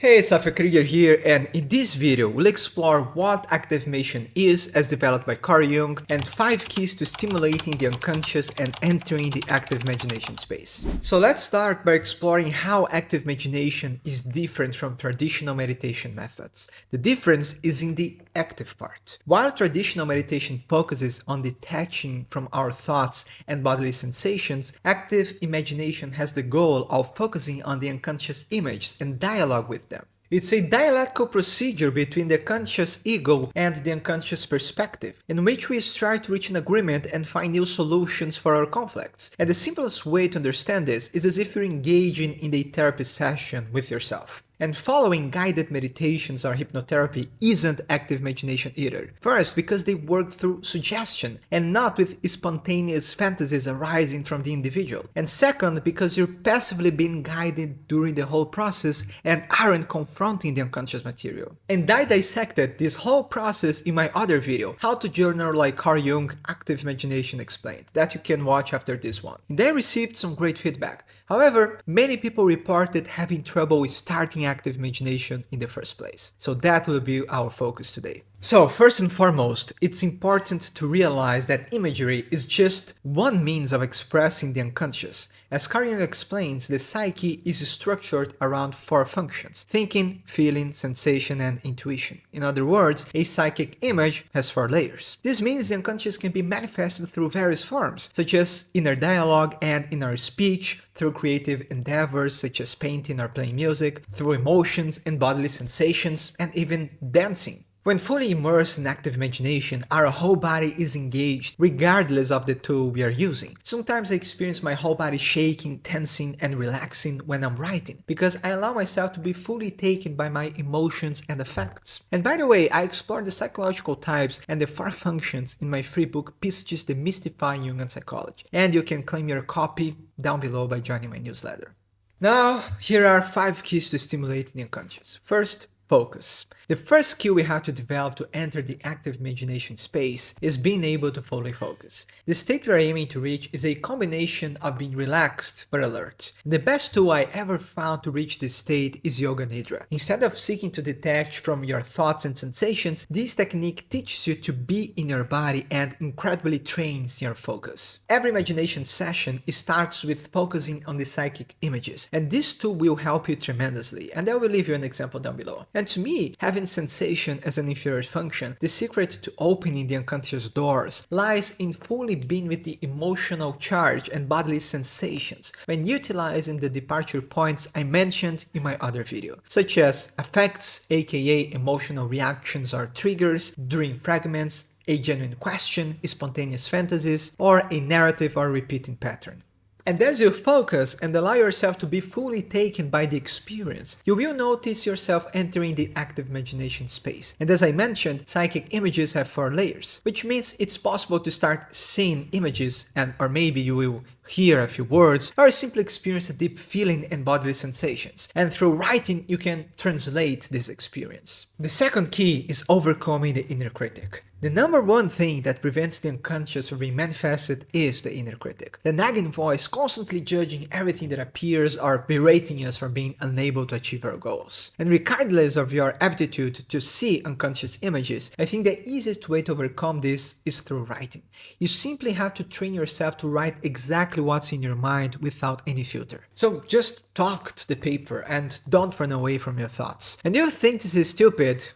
Hey, it's Krieger here, and in this video we'll explore what active imagination is as developed by Carl Jung and 5 keys to stimulating the unconscious and entering the active imagination space. So let's start by exploring how active imagination is different from traditional meditation methods. The difference is in the active part. While traditional meditation focuses on detaching from our thoughts and bodily sensations, active imagination has the goal of focusing on the unconscious images and dialogue with them. It's a dialectical procedure between the conscious ego and the unconscious perspective, in which we strive to reach an agreement and find new solutions for our conflicts. And the simplest way to understand this is as if you're engaging in a therapy session with yourself. And following guided meditations or hypnotherapy isn't active imagination either. First, because they work through suggestion and not with spontaneous fantasies arising from the individual. And second, because you're passively being guided during the whole process and aren't confronting the unconscious material. And I dissected this whole process in my other video, How to Journal Like Carl Jung, Active Imagination Explained, that you can watch after this one. And I received some great feedback. However, many people reported having trouble with starting active imagination in the first place. So that will be our focus today. So first and foremost, it's important to realize that imagery is just one means of expressing the unconscious. As Carl Jung explains, the psyche is structured around 4 functions: thinking, feeling, sensation, and intuition. In other words, a psychic image has 4 layers. This means the unconscious can be manifested through various forms, such as inner dialogue and inner speech, through creative endeavors such as painting or playing music, through emotions and bodily sensations, and even dancing. When fully immersed in active imagination, our whole body is engaged regardless of the tool we are using. Sometimes I experience my whole body shaking, tensing, and relaxing when I'm writing, because I allow myself to be fully taken by my emotions and affects. And by the way, I explore the psychological types and the 4 functions in my free book, Pieces Demystifying Jungian Psychology. And you can claim your copy down below by joining my newsletter. Now, here are 5 keys to stimulating the unconscious. First, focus. The first skill we have to develop to enter the active imagination space is being able to fully focus. The state we are aiming to reach is a combination of being relaxed but alert. The best tool I ever found to reach this state is Yoga Nidra. Instead of seeking to detach from your thoughts and sensations, this technique teaches you to be in your body and incredibly trains your focus. Every imagination session starts with focusing on the psychic images, and this tool will help you tremendously, and I will leave you an example down below. And to me, having sensation as an inferior function, the secret to opening the unconscious doors lies in fully being with the emotional charge and bodily sensations when utilizing the departure points I mentioned in my other video, such as affects, aka emotional reactions or triggers, dream fragments, a genuine question, spontaneous fantasies, or a narrative or repeating pattern. And as you focus and allow yourself to be fully taken by the experience, you will notice yourself entering the active imagination space. And as I mentioned, psychic images have 4 layers, which means it's possible to start seeing images, or maybe you will hear a few words, or simply experience a deep feeling and bodily sensations. And through writing, you can translate this experience. The second key is overcoming the inner critic. The number one thing that prevents the unconscious from being manifested is the inner critic. The nagging voice constantly judging everything that appears or berating us for being unable to achieve our goals. And regardless of your aptitude to see unconscious images, I think the easiest way to overcome this is through writing. You simply have to train yourself to write exactly what's in your mind without any filter. So just talk to the paper and don't run away from your thoughts. And you think this is stupid?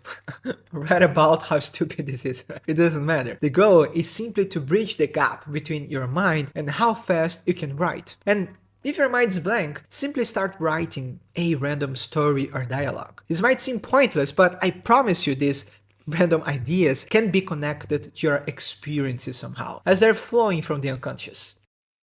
Write about how stupid this is. It doesn't matter. The goal is simply to bridge the gap between your mind and how fast you can write. And if your mind's blank, simply start writing a random story or dialogue. This might seem pointless, but I promise you these random ideas can be connected to your experiences somehow, as they're flowing from the unconscious.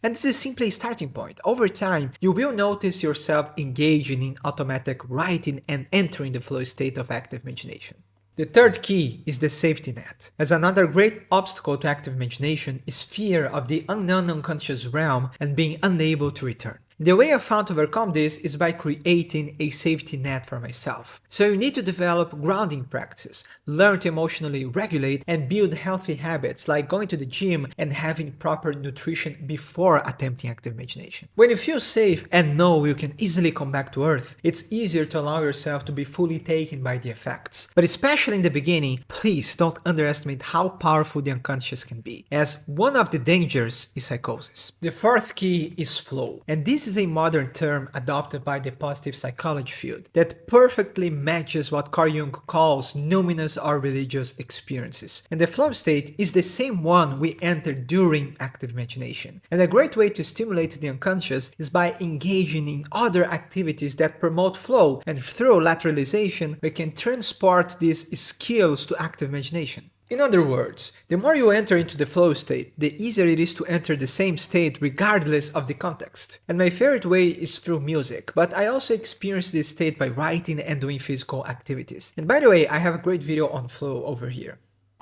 And this is simply a starting point. Over time, you will notice yourself engaging in automatic writing and entering the flow state of active imagination. The third key is the safety net, as another great obstacle to active imagination is fear of the unknown unconscious realm and being unable to return. The way I found to overcome this is by creating a safety net for myself. So you need to develop grounding practices, learn to emotionally regulate, and build healthy habits like going to the gym and having proper nutrition before attempting active imagination. When you feel safe and know you can easily come back to earth, it's easier to allow yourself to be fully taken by the effects. But especially in the beginning, please don't underestimate how powerful the unconscious can be, as one of the dangers is psychosis. The fourth key is flow, and this is a modern term adopted by the positive psychology field that perfectly matches what Carl Jung calls numinous or religious experiences. And the flow state is the same one we enter during active imagination. And a great way to stimulate the unconscious is by engaging in other activities that promote flow, and through lateralization we can transport these skills to active imagination. In other words, the more you enter into the flow state, the easier it is to enter the same state regardless of the context. And my favorite way is through music, but I also experience this state by writing and doing physical activities. And by the way, I have a great video on flow over here.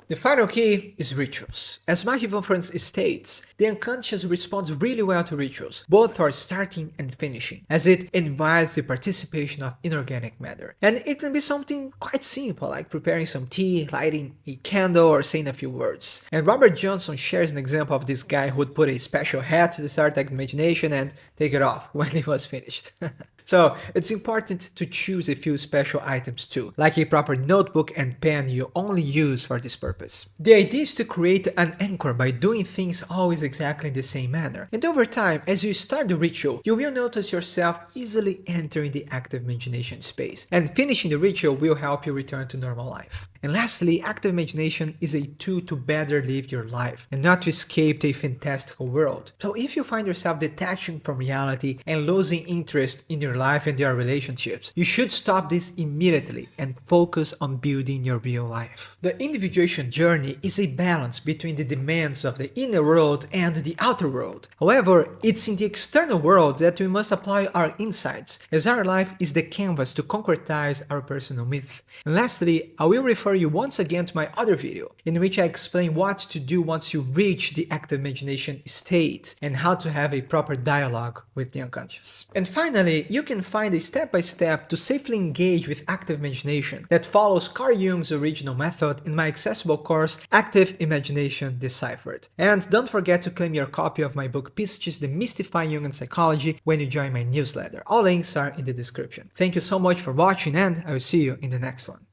The final key is rituals. As Maggie Friends states, the unconscious responds really well to rituals, both for starting and finishing, as it invites the participation of inorganic matter. And it can be something quite simple, like preparing some tea, lighting a candle, or saying a few words. And Robert Johnson shares an example of this guy who would put a special hat to start active imagination and take it off when it was finished. So it's important to choose a few special items too, like a proper notebook and pen you only use for this purpose. The idea is to create an anchor by doing things always exactly in the same manner. And over time, as you start the ritual, you will notice yourself easily entering the active imagination space. And finishing the ritual will help you return to normal life. And lastly, active imagination is a tool to better live your life and not to escape a fantastical world. So if you find yourself detaching from reality and losing interest in your life and your relationships, you should stop this immediately and focus on building your real life. The individuation journey is a balance between the demands of the inner world and the outer world. However, it's in the external world that we must apply our insights, as our life is the canvas to concretize our personal myth. And lastly, I will refer you once again to my other video, in which I explain what to do once you reach the active imagination state and how to have a proper dialogue with the unconscious. And finally, you can find a step-by-step to safely engage with active imagination that follows Carl Jung's original method in my accessible course, Active Imagination Deciphered. And don't forget to claim your copy of my book Pistis, Demystifying Jungian Psychology when you join my newsletter. All links are in the description. Thank you so much for watching, and I will see you in the next one.